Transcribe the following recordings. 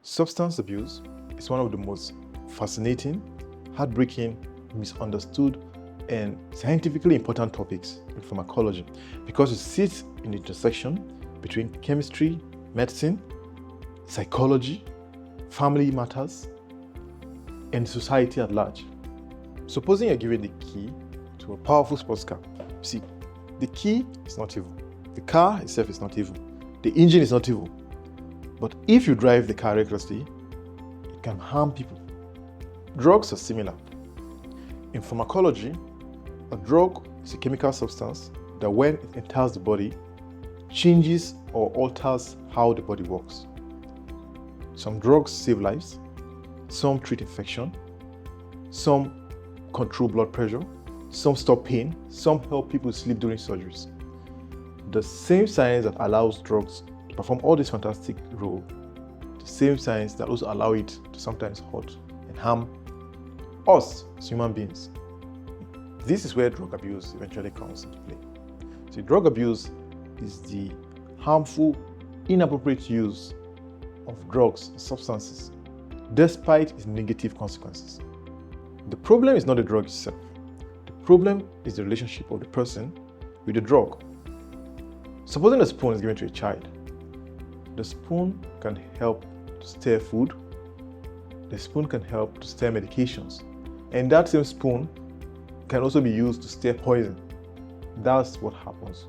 Substance abuse is one of the most fascinating, heartbreaking, misunderstood, and scientifically important topics in pharmacology because it sits in the intersection between chemistry, medicine, psychology, family matters, and society at large. Supposing you're given the key to a powerful sports car, see, the key is not evil. The car itself is not evil. The engine is not evil. But if you drive the car recklessly, it can harm people. Drugs are similar. In pharmacology, a drug is a chemical substance that when it enters the body, changes or alters how the body works. Some drugs save lives, some treat infection, some control blood pressure, some stop pain, some help people sleep during surgeries. The same science that allows drugs to perform all this fantastic role, the same science that also allow it to sometimes hurt and harm us as human beings. This is where drug abuse eventually comes into play. So drug abuse is the harmful, inappropriate use of drugs and substances, despite its negative consequences. The problem is not the drug itself. The problem is the relationship of the person with the drug. Supposing a spoon is given to a child, the spoon can help to stir food, the spoon can help to stir medications, and that same spoon can also be used to stir poison. That's what happens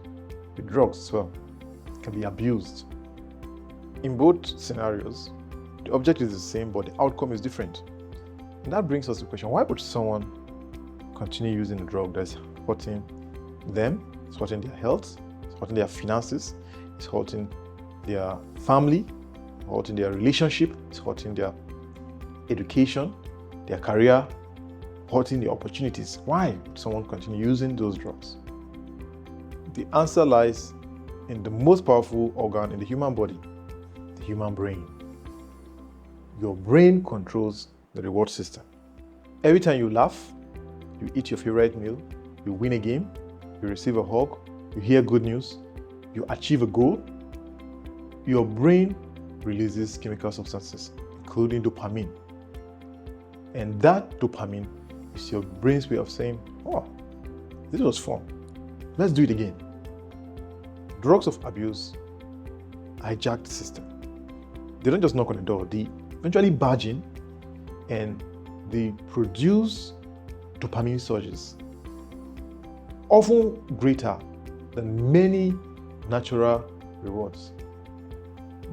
with drugs as well. It can be abused. In both scenarios, the object is the same, but the outcome is different. And that brings us to the question, why would someone continue using a drug that's hurting them, it's hurting their health, it's hurting their finances, it's hurting their family, it's hurting their relationship, it's hurting their education, their career, hurting their opportunities? Why would someone continue using those drugs? The answer lies in the most powerful organ in the human body, the human brain. Your brain controls the reward system. Every time you laugh, you eat your favorite meal, you win a game, you receive a hug, you hear good news, you achieve a goal, your brain releases chemical substances, including dopamine. And that dopamine is your brain's way of saying, oh, this was fun. Let's do it again. Drugs of abuse hijack the system. They don't just knock on the door, they eventually barge in and they produce dopamine surges, often greater than many natural rewards.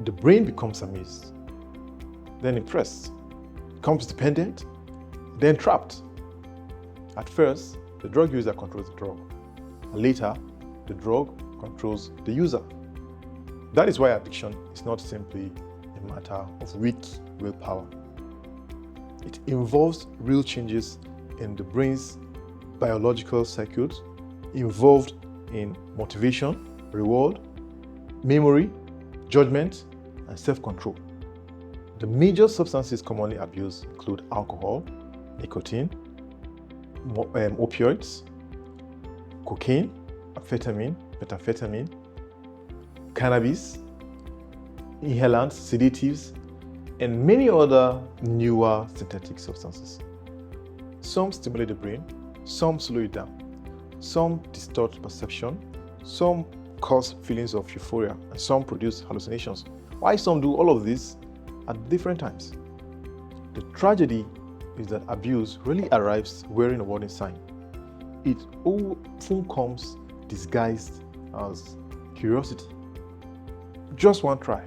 The brain becomes amazed, then impressed, becomes dependent, then trapped. At first, the drug user controls the drug. Later, the drug controls the user. That is why addiction is not simply a matter of weak willpower. It involves real changes in the brain's biological circuits involved in motivation, reward, memory, judgment, and self-control. The major substances commonly abused include alcohol, nicotine, opioids, cocaine, amphetamine, methamphetamine, cannabis, inhalants, sedatives, and many other newer synthetic substances. Some stimulate the brain, some slow it down, some distort perception, some cause feelings of euphoria, and some produce hallucinations. Why some do all of this at different times? The tragedy is that abuse really arrives wearing a warning sign. It often comes disguised as curiosity. Just one try,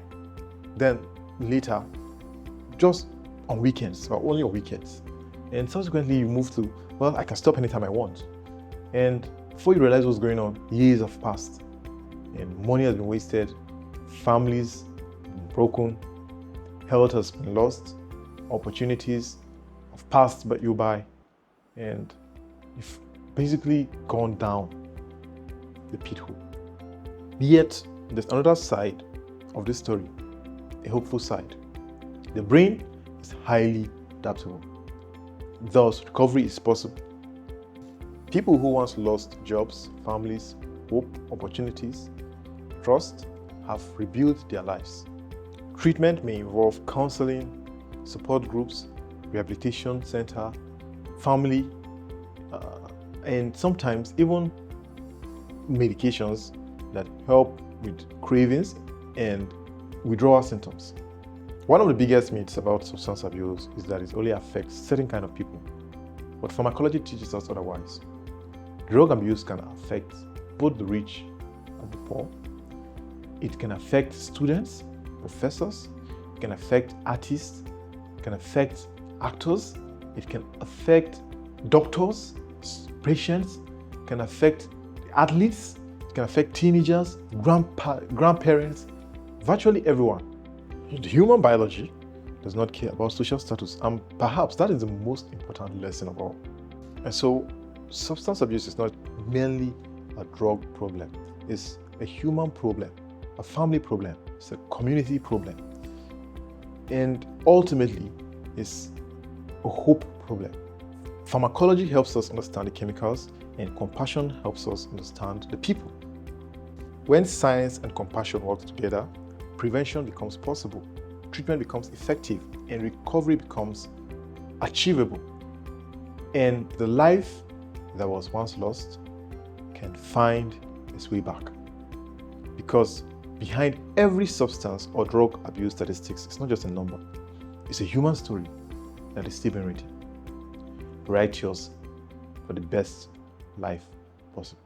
then later, just on weekends, or only on weekends. And subsequently you move to, well, I can stop anytime I want. And before you realize what's going on, years have passed and money has been wasted, families have been broken, health has been lost, opportunities have passed you by, and you've basically gone down the pit hole. Yet, there's another side of this story, a hopeful side. The brain is highly adaptable. Thus, recovery is possible. People who once lost jobs, families, hope, opportunities, trust, have rebuilt their lives. Treatment may involve counseling, support groups, rehabilitation center, family, and sometimes even medications that help with cravings and withdrawal symptoms. One of the biggest myths about substance abuse is that it only affects certain kind of people, but pharmacology teaches us otherwise. Drug abuse can affect both the rich and the poor. It can affect students, professors, it can affect artists, it can affect actors, it can affect doctors, patients, it can affect athletes, it can affect teenagers, grandparents, virtually everyone. The human biology does not care about social status, and perhaps that is the most important lesson of all. And so, substance abuse is not merely a drug problem, it's a human problem, a family problem, it's a community problem, and ultimately, it's a hope problem. Pharmacology helps us understand the chemicals, and compassion helps us understand the people. When science and compassion work together, prevention becomes possible, treatment becomes effective, and recovery becomes achievable. And the life that was once lost can find its way back. Because behind every substance or drug abuse statistics, it's not just a number, it's a human story that is still being written. Write yours for the best life possible.